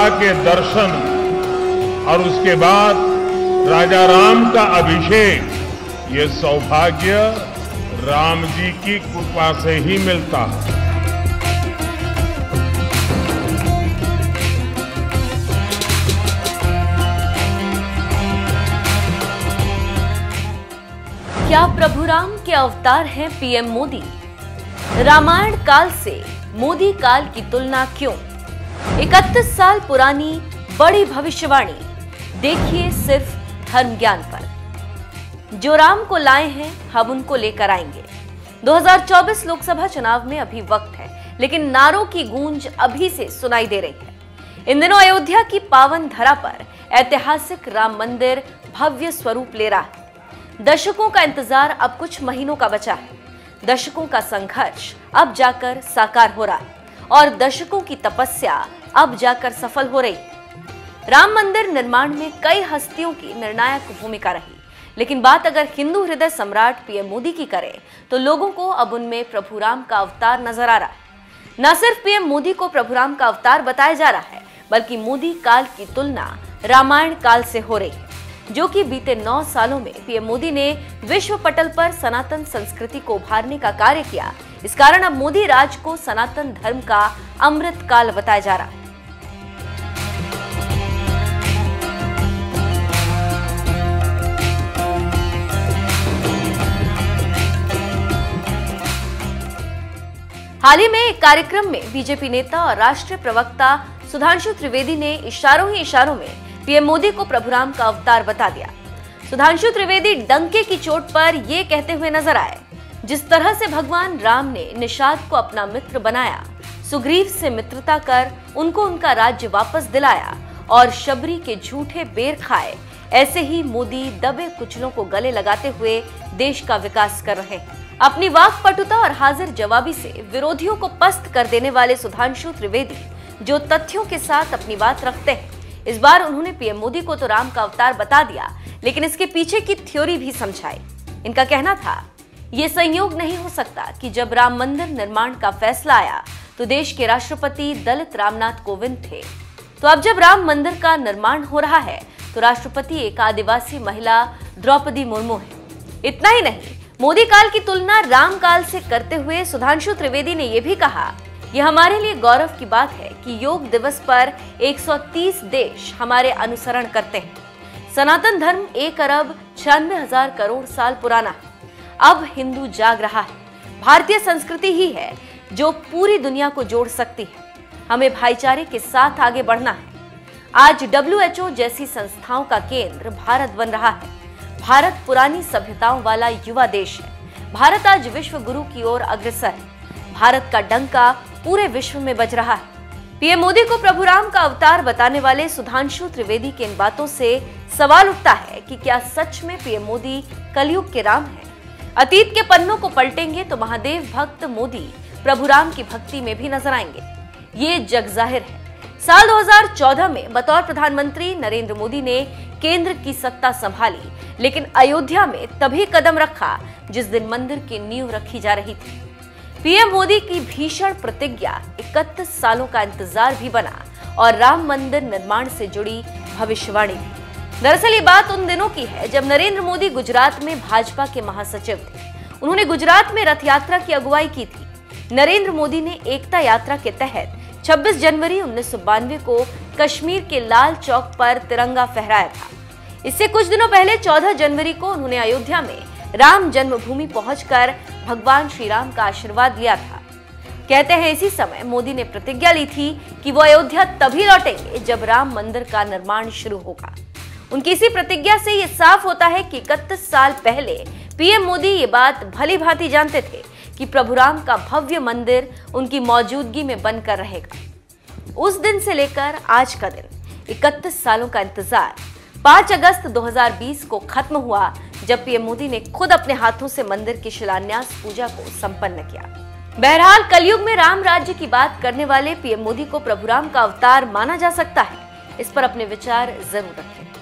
लंका के दर्शन और उसके बाद राजा राम का अभिषेक, ये सौभाग्य राम जी की कृपा से ही मिलता है। क्या प्रभु राम के अवतार हैं पीएम मोदी? रामायण काल से मोदी काल की तुलना क्यों? 31 साल पुरानी बड़ी भविष्यवाणी देखिए सिर्फ धर्म ज्ञान पर। जो राम को लाए हैं हम उनको लेकर आएंगे। 2024 लोकसभा चुनाव में अभी वक्त है, लेकिन नारों की गूंज अभी से सुनाई दे रही है। इन दिनों अयोध्या की पावन धरा पर ऐतिहासिक राम मंदिर भव्य स्वरूप ले रहा है। दशकों का इंतजार अब कुछ महीनों का बचा है। दशकों का संघर्ष अब जाकर साकार हो रहा है और दशकों की तपस्या अब जाकर सफल हो रही है। राम मंदिर निर्माण में कई हस्तियों की निर्णायक भूमिका रही, लेकिन बात अगर हिंदू हृदय सम्राट पीएम मोदी की करें तो लोगों को अब उनमें प्रभु राम का अवतार नजर आ रहा है। न सिर्फ पीएम मोदी को प्रभु राम का अवतार बताया जा रहा है, बल्कि मोदी काल की तुलना रामायण काल से हो रही है, जो कि बीते 9 सालों में पीएम मोदी ने विश्व पटल पर सनातन संस्कृति को उभारने का कार्य किया। इस कारण अब मोदी राज को सनातन धर्म का अमृत काल बताया जा रहा है। हाल ही में एक कार्यक्रम में बीजेपी नेता और राष्ट्रीय प्रवक्ता सुधांशु त्रिवेदी ने इशारों ही इशारों में पीएम मोदी को प्रभु राम का अवतार बता दिया। सुधांशु त्रिवेदी डंके की चोट पर यह कहते हुए नजर आए, जिस तरह से भगवान राम ने निषाद को अपना मित्र बनाया, सुग्रीव से मित्रता कर उनको उनका राज्य वापस दिलाया और शबरी के झूठे बेर खाए, ऐसे ही मोदी दबे कुचलों को गले लगाते हुए देश का विकास कर रहे हैं। अपनी वाकपटुता और हाजिर जवाबी से विरोधियों को पस्त कर देने वाले सुधांशु त्रिवेदी जो तथ्यों के साथ अपनी बात रखते हैं, इस बार उन्होंने पीएम मोदी को तो राम का अवतार बता दिया, लेकिन इसके पीछे की थ्योरी भी समझाई। इनका कहना था, ये संयोग नहीं हो सकता कि जब राम मंदिर निर्माण का फैसला आया तो देश के राष्ट्रपति दलित रामनाथ कोविंद थे, तो अब जब राम मंदिर का निर्माण हो रहा है तो राष्ट्रपति एक आदिवासी महिला द्रौपदी मुर्मू है। इतना ही नहीं, मोदी काल की तुलना राम काल से करते हुए सुधांशु त्रिवेदी ने यह भी कहा, यह हमारे लिए गौरव की बात है कि योग दिवस पर 130 देश हमारे अनुसरण करते हैं। सनातन धर्म 1 अरब 96,000 करोड़ साल पुराना है। अब हिंदू जाग रहा है। भारतीय संस्कृति ही है जो पूरी दुनिया को जोड़ सकती है। हमें भाईचारे के साथ आगे बढ़ना है। आज WHO जैसी संस्थाओं का केंद्र भारत बन रहा है। भारत पुरानी सभ्यताओं वाला युवा देश है। भारत आज विश्व गुरु की ओर अग्रसर है। भारत का डंका पूरे विश्व में बज रहा है। पीएम मोदी को प्रभु राम का अवतार बताने वाले सुधांशु त्रिवेदी की इन बातों से सवाल उठता है कि क्या सच में पीएम मोदी कलयुग के राम हैं? अतीत के पन्नों को पलटेंगे तो महादेव भक्त मोदी प्रभु राम की भक्ति में भी नजर आएंगे। ये जग जाहिर है। साल 2014 में बतौर प्रधानमंत्री नरेंद्र मोदी ने केंद्र की सत्ता संभाली, लेकिन अयोध्या में तभी कदम रखा जिस दिन मंदिर की नींव रखी जा रही थी। पीएम मोदी की भीषण प्रतिज्ञा 31 सालों का इंतजार भी बना और राम मंदिर निर्माण से जुड़ी भविष्यवाणी भी। दरअसल ये बात उन दिनों की है जब नरेंद्र मोदी गुजरात में भाजपा के महासचिव थे। उन्होंने गुजरात में रथ यात्रा की अगुवाई की थी। नरेंद्र मोदी ने एकता यात्रा के तहत 26 जनवरी 1992 को कश्मीर के लाल चौक पर तिरंगा फहराया था। इससे कुछ दिनों पहले 14 जनवरी को उन्होंने अयोध्या में राम जन्मभूमि पहुंचकर भगवान श्री राम का आशीर्वाद लिया था। कहते हैं इसी समय मोदी ने प्रतिज्ञा ली थी कि वो अयोध्या तभी लौटेंगे जब राम मंदिर का निर्माण शुरू होगा। उनकी इसी प्रतिज्ञा से ये साफ होता है कि 31 साल पहले पीएम मोदी ये बात भली भांति जानते थे कि प्रभु राम का भव्य मंदिर उनकी मौजूदगी में बनकर रहेगा। उस दिन से लेकर आज का दिन 31 सालों का इंतजार 5 अगस्त 2020 को खत्म हुआ, जब पीएम मोदी ने खुद अपने हाथों से मंदिर की शिलान्यास पूजा को संपन्न किया। बहरहाल कलयुग में राम राज्य की बात करने वाले पीएम मोदी को प्रभु राम का अवतार माना जा सकता है। इस पर अपने विचार जरूर रखें।